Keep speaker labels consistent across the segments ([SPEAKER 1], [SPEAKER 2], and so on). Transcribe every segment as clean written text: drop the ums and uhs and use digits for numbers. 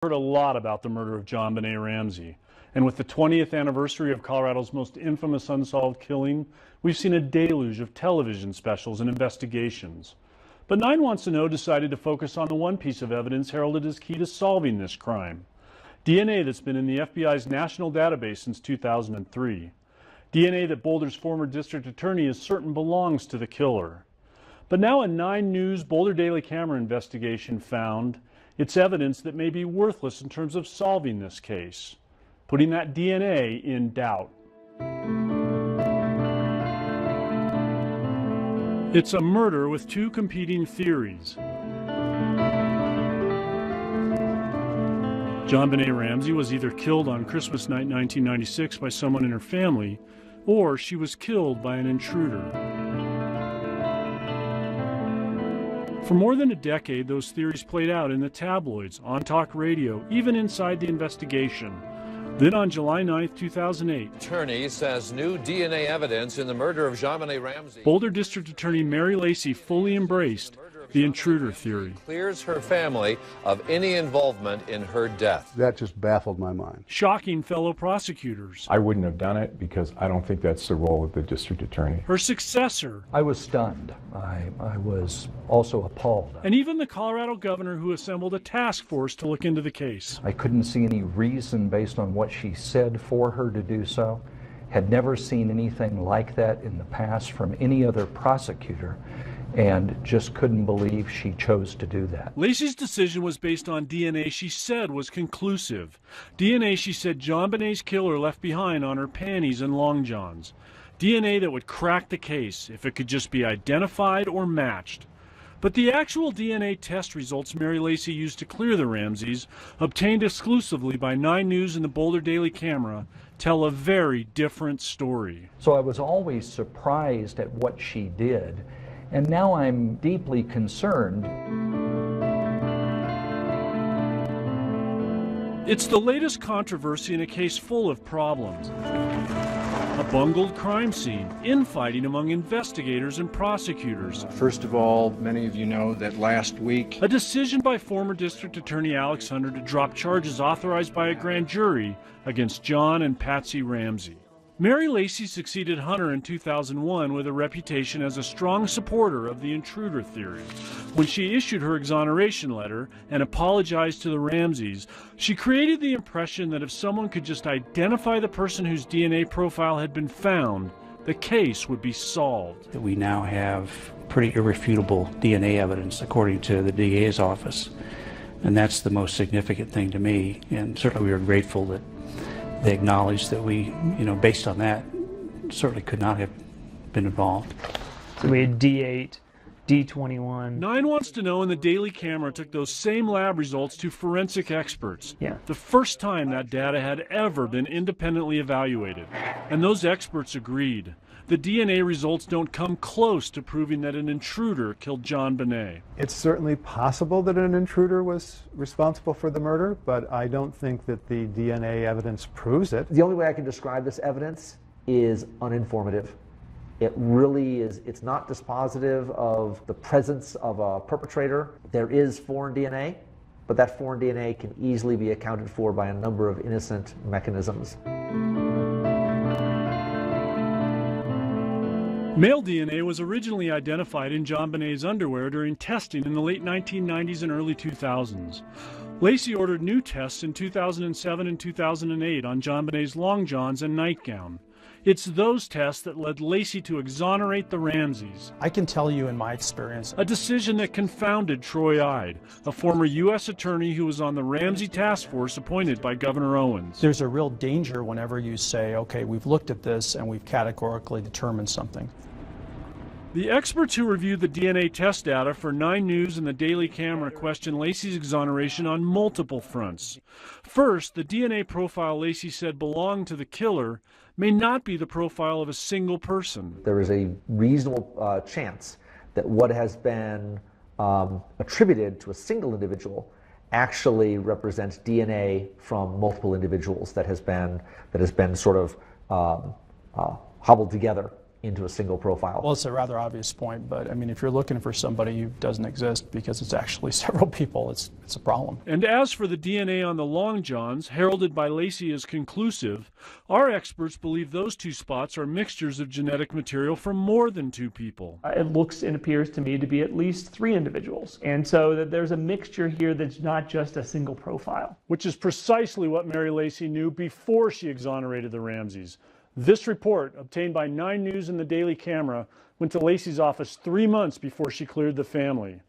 [SPEAKER 1] Heard a lot about the murder of JonBenet Ramsey, and with the 20th anniversary of Colorado's most infamous unsolved killing, we've seen a deluge of television specials and investigations. But 9 Wants to Know decided to focus on the one piece of evidence heralded as key to solving this crime: DNA that's been in the FBI's national database since 2003. DNA that Boulder's former district attorney is certain belongs to the killer. But now a 9 News Boulder Daily Camera investigation found it's evidence that may be worthless in terms of solving this case, putting that DNA in doubt. It's a murder with 2 competing theories. JonBenet Ramsey was either killed on Christmas night 1996 by someone in her family, or she was killed by an intruder. For more than a decade, those theories played out in the tabloids, on talk radio, even inside the investigation. Then on July 9, 2008,
[SPEAKER 2] attorney says new DNA evidence in the murder of JonBenet Ramsey.
[SPEAKER 1] Boulder District Attorney Mary Lacey fully embraced the intruder theory.
[SPEAKER 2] Clears her family of any involvement in her death.
[SPEAKER 3] That just baffled my mind.
[SPEAKER 1] Shocking fellow prosecutors.
[SPEAKER 4] I wouldn't have done it because I don't think that's the role of the district attorney.
[SPEAKER 1] Her successor.
[SPEAKER 5] I was stunned. I was also appalled.
[SPEAKER 1] And even the Colorado governor, who assembled a task force to look into the case.
[SPEAKER 5] I couldn't see any reason based on what she said for her to do so. Had never seen anything like that in the past from any other prosecutor, and just couldn't believe she chose to do that.
[SPEAKER 1] Lacey's decision was based on DNA she said was conclusive. DNA she said JonBenet's killer left behind on her panties and long johns. DNA that would crack the case if it could just be identified or matched. But the actual DNA test results Mary Lacey used to clear the Ramseys, obtained exclusively by 9 News and the Boulder Daily Camera, tell a very different story.
[SPEAKER 5] So I was always surprised at what she did, and now I'm deeply concerned.
[SPEAKER 1] It's the latest controversy in a case full of problems. A bungled crime scene, infighting among investigators and prosecutors.
[SPEAKER 6] First of all, many of you know that last week,
[SPEAKER 1] a decision by former District Attorney Alex Hunter to drop charges authorized by a grand jury against John and Patsy Ramsey. Mary Lacey succeeded Hunter in 2001 with a reputation as a strong supporter of the intruder theory. When she issued her exoneration letter and apologized to the Ramseys, she created the impression that if someone could just identify the person whose DNA profile had been found, the case would be solved.
[SPEAKER 7] We now have pretty irrefutable DNA evidence according to the DA's office, and that's the most significant thing to me, and certainly we are grateful that they acknowledged that we, based on that, certainly could not have been involved.
[SPEAKER 8] So we had D8, D21.
[SPEAKER 1] 9 Wants to Know and the Daily Camera took those same lab results to forensic experts.
[SPEAKER 8] Yeah.
[SPEAKER 1] The first time that data had ever been independently evaluated. And those experts agreed. The DNA results don't come close to proving that an intruder killed JonBenet.
[SPEAKER 9] It's certainly possible that an intruder was responsible for the murder, but I don't think that the DNA evidence proves it.
[SPEAKER 10] The only way I can describe this evidence is uninformative. It really is, it's not dispositive of the presence of a perpetrator. There is foreign DNA, but that foreign DNA can easily be accounted for by a number of innocent mechanisms.
[SPEAKER 1] Male DNA was originally identified in JonBenet's underwear during testing in the late 1990s and early 2000s. Lacey ordered new tests in 2007 and 2008 on JonBenet's long johns and nightgown. It's those tests that led Lacey to exonerate the Ramseys.
[SPEAKER 11] I can tell you in my experience,
[SPEAKER 1] a decision that confounded Troy Ide, a former U.S. attorney who was on the Ramsey task force appointed by Governor Owens.
[SPEAKER 11] There's a real danger whenever you say, okay, we've looked at this and we've categorically determined something.
[SPEAKER 1] The experts who reviewed the DNA test data for 9 News and the Daily Camera questioned Lacey's exoneration on multiple fronts. First, the DNA profile Lacey said belonged to the killer may not be the profile of a single person.
[SPEAKER 10] There is a reasonable chance that what has been attributed to a single individual actually represents DNA from multiple individuals that has been sort of hobbled together into a single profile.
[SPEAKER 11] Well, it's a rather obvious point, but I mean, if you're looking for somebody who doesn't exist because it's actually several people, it's a problem.
[SPEAKER 1] And as for the DNA on the long johns, heralded by Lacey as conclusive, our experts believe those two spots are mixtures of genetic material from more than two people.
[SPEAKER 8] It looks and appears to me to be at least 3 individuals. And so that there's a mixture here that's not just a single profile.
[SPEAKER 1] Which is precisely what Mary Lacey knew before she exonerated the Ramseys. This report, obtained by 9 News and the Daily Camera, went to Lacey's office 3 months before she cleared the family.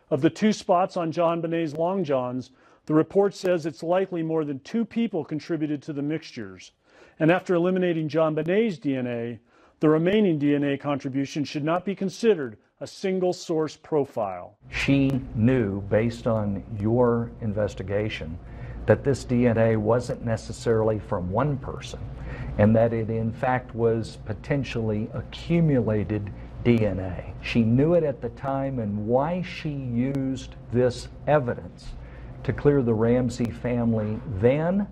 [SPEAKER 1] Of the 2 spots on JonBenet's long johns, the report says it's likely more than 2 people contributed to the mixtures. And after eliminating JonBenet's DNA, the remaining DNA contribution should not be considered a single source profile.
[SPEAKER 5] She knew, based on your investigation, that this DNA wasn't necessarily from one person, and that it in fact was potentially accumulated DNA. She knew it at the time, and why she used this evidence to clear the Ramsey family then,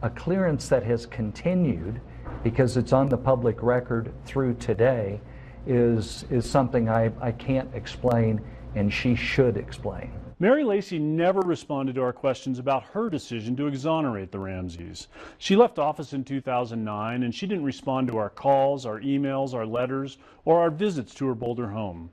[SPEAKER 5] a clearance that has continued because it's on the public record through today, is something I can't explain, and she should explain.
[SPEAKER 1] Mary Lacey never responded to our questions about her decision to exonerate the Ramseys. She left office in 2009, and she didn't respond to our calls, our emails, our letters, or our visits to her Boulder home.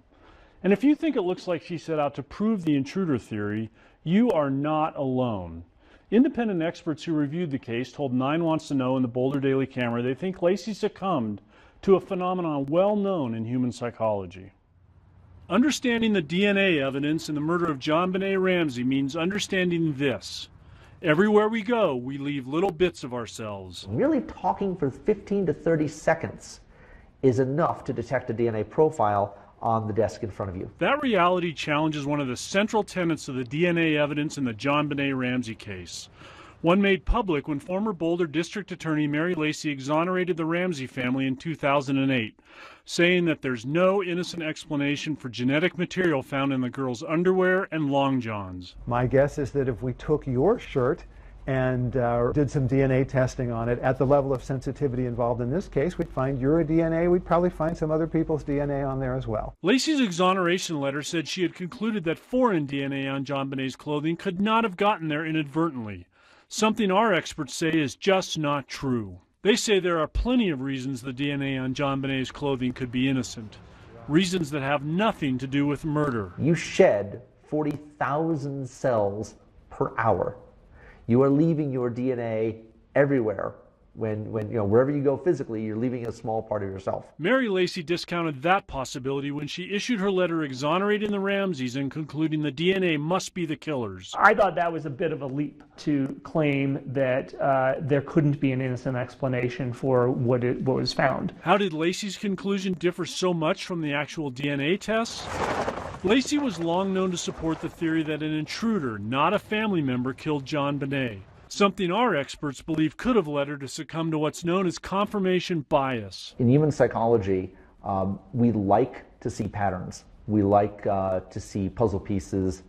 [SPEAKER 1] And if you think it looks like she set out to prove the intruder theory, you are not alone. Independent experts who reviewed the case told 9 Wants to Know and the Boulder Daily Camera they think Lacey succumbed to a phenomenon well known in human psychology. Understanding the DNA evidence in the murder of JonBenet Ramsey means understanding this. Everywhere we go, we leave little bits of ourselves.
[SPEAKER 10] Really talking for 15 to 30 seconds is enough to detect a DNA profile on the desk in front of you.
[SPEAKER 1] That reality challenges one of the central tenets of the DNA evidence in the JonBenet Ramsey case. One made public when former Boulder District Attorney Mary Lacey exonerated the Ramsey family in 2008, saying that there's no innocent explanation for genetic material found in the girls' underwear and long johns.
[SPEAKER 9] My guess is that if we took your shirt and did some DNA testing on it at the level of sensitivity involved in this case, we'd find your DNA, we'd probably find some other people's DNA on there as well.
[SPEAKER 1] Lacey's exoneration letter said she had concluded that foreign DNA on JonBenet's clothing could not have gotten there inadvertently. Something our experts say is just not true. They say there are plenty of reasons the DNA on JonBenet's clothing could be innocent. Reasons that have nothing to do with murder.
[SPEAKER 10] You shed 40,000 cells per hour. You are leaving your DNA everywhere. When wherever you go physically, you're leaving a small part of yourself.
[SPEAKER 1] Mary Lacey discounted that possibility when she issued her letter exonerating the Ramseys and concluding the DNA must be the killers.
[SPEAKER 8] I thought that was a bit of a leap to claim that there couldn't be an innocent explanation for what was found.
[SPEAKER 1] How did Lacey's conclusion differ so much from the actual DNA tests? Lacey was long known to support the theory that an intruder, not a family member, killed JonBenet. Something our experts believe could have led her to succumb to what's known as confirmation bias.
[SPEAKER 10] In human psychology, we like to see patterns. We like to see puzzle pieces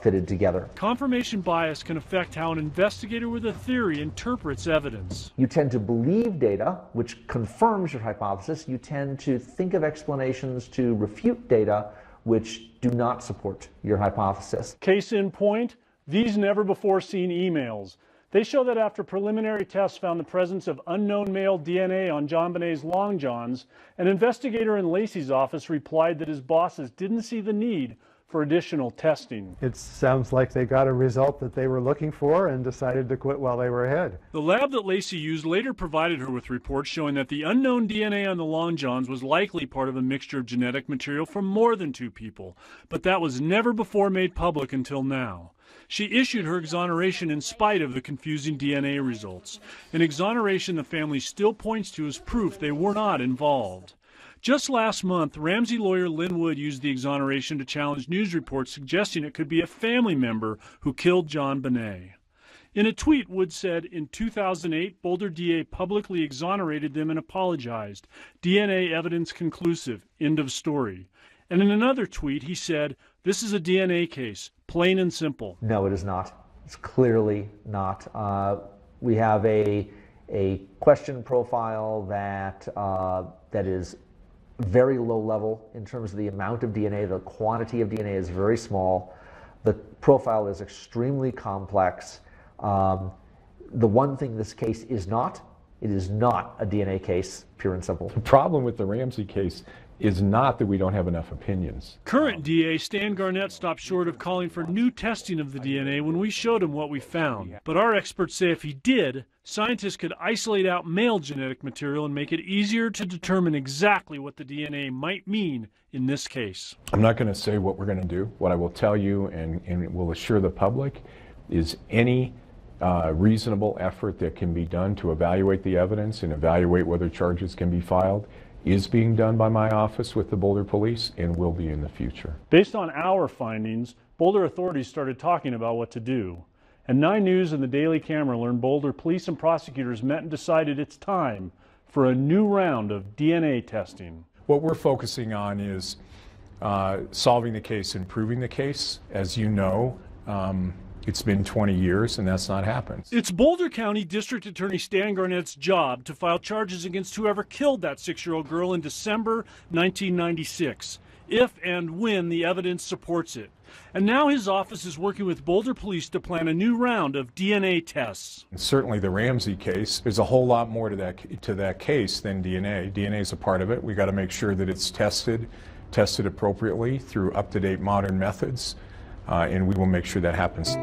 [SPEAKER 10] fitted together.
[SPEAKER 1] Confirmation bias can affect how an investigator with a theory interprets evidence.
[SPEAKER 10] You tend to believe data, which confirms your hypothesis. You tend to think of explanations to refute data, which do not support your hypothesis.
[SPEAKER 1] Case in point, these never-before-seen emails. They show that after preliminary tests found the presence of unknown male DNA on JonBenet's long johns, an investigator in Lacey's office replied that his bosses didn't see the need for additional testing.
[SPEAKER 9] It sounds like they got a result that they were looking for and decided to quit while they were ahead.
[SPEAKER 1] The lab that Lacey used later provided her with reports showing that the unknown DNA on the long johns was likely part of a mixture of genetic material from more than 2 people, but that was never before made public until now. She issued her exoneration in spite of the confusing DNA results, an exoneration the family still points to as proof they were not involved. Just last month, Ramsey lawyer Lynn Wood used the exoneration to challenge news reports suggesting it could be a family member who killed JonBenet. In a tweet, Wood said, in 2008, Boulder DA publicly exonerated them and apologized. DNA evidence conclusive. End of story. And in another tweet, he said, this is a DNA case, plain and simple.
[SPEAKER 10] No, it is not. It's clearly not. We have a question profile that is very low level in terms of the amount of DNA. The quantity of DNA is very small. The profile is extremely complex. The one thing this case is not, it is not a DNA case, pure and simple.
[SPEAKER 4] The problem with the Ramsey case is not that we don't have enough opinions.
[SPEAKER 1] Current DA Stan Garnett stopped short of calling for new testing of the DNA when we showed him what we found. But our experts say if he did, scientists could isolate out male genetic material and make it easier to determine exactly what the DNA might mean in this case.
[SPEAKER 4] I'm not going to say what we're going to do. What I will tell you and will assure the public is any reasonable effort that can be done to evaluate the evidence and evaluate whether charges can be filed is being done by my office with the Boulder Police and will be in the future.
[SPEAKER 1] Based on our findings, Boulder authorities started talking about what to do. And 9 News and the Daily Camera learned Boulder police and prosecutors met and decided it's time for a new round of DNA testing.
[SPEAKER 4] What we're focusing on is solving the case and proving the case. As you know, it's been 20 years and that's not happened.
[SPEAKER 1] It's Boulder County District Attorney Stan Garnett's job to file charges against whoever killed that 6-year-old girl in December 1996, if and when the evidence supports it. And now his office is working with Boulder Police to plan a new round of DNA tests.
[SPEAKER 4] Certainly the Ramsey case, there's a whole lot more to that case than DNA. DNA is a part of it. We got to make sure that it's tested appropriately through up-to-date modern methods. And we will make sure that happens.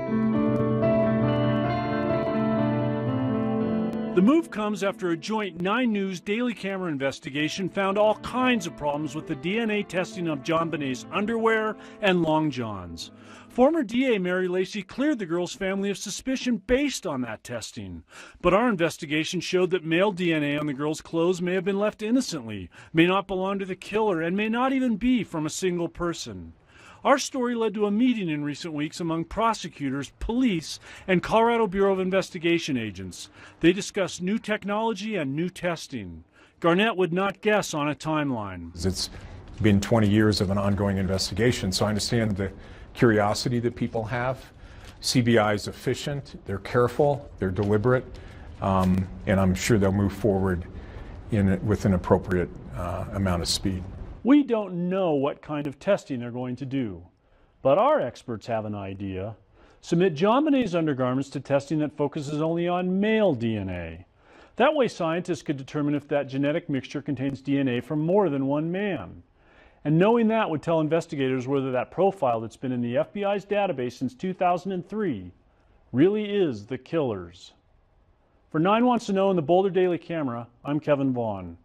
[SPEAKER 1] The move comes after a joint 9 News Daily Camera investigation found all kinds of problems with the DNA testing of JonBenet's underwear and long johns. Former DA Mary Lacey cleared the girl's family of suspicion based on that testing. But our investigation showed that male DNA on the girl's clothes may have been left innocently, may not belong to the killer, and may not even be from a single person. Our story led to a meeting in recent weeks among prosecutors, police, and Colorado Bureau of Investigation agents. They discussed new technology and new testing. Garnett would not guess on a timeline.
[SPEAKER 4] It's been 20 years of an ongoing investigation, so I understand the curiosity that people have. CBI is efficient, they're careful, they're deliberate, and I'm sure they'll move forward with an appropriate amount of speed.
[SPEAKER 1] We don't know what kind of testing they're going to do, but our experts have an idea. Submit JonBenet's undergarments to testing that focuses only on male DNA. That way scientists could determine if that genetic mixture contains DNA from more than one man. And knowing that would tell investigators whether that profile that's been in the FBI's database since 2003 really is the killer's. For 9 Wants to Know and the Boulder Daily Camera, I'm Kevin Vaughn.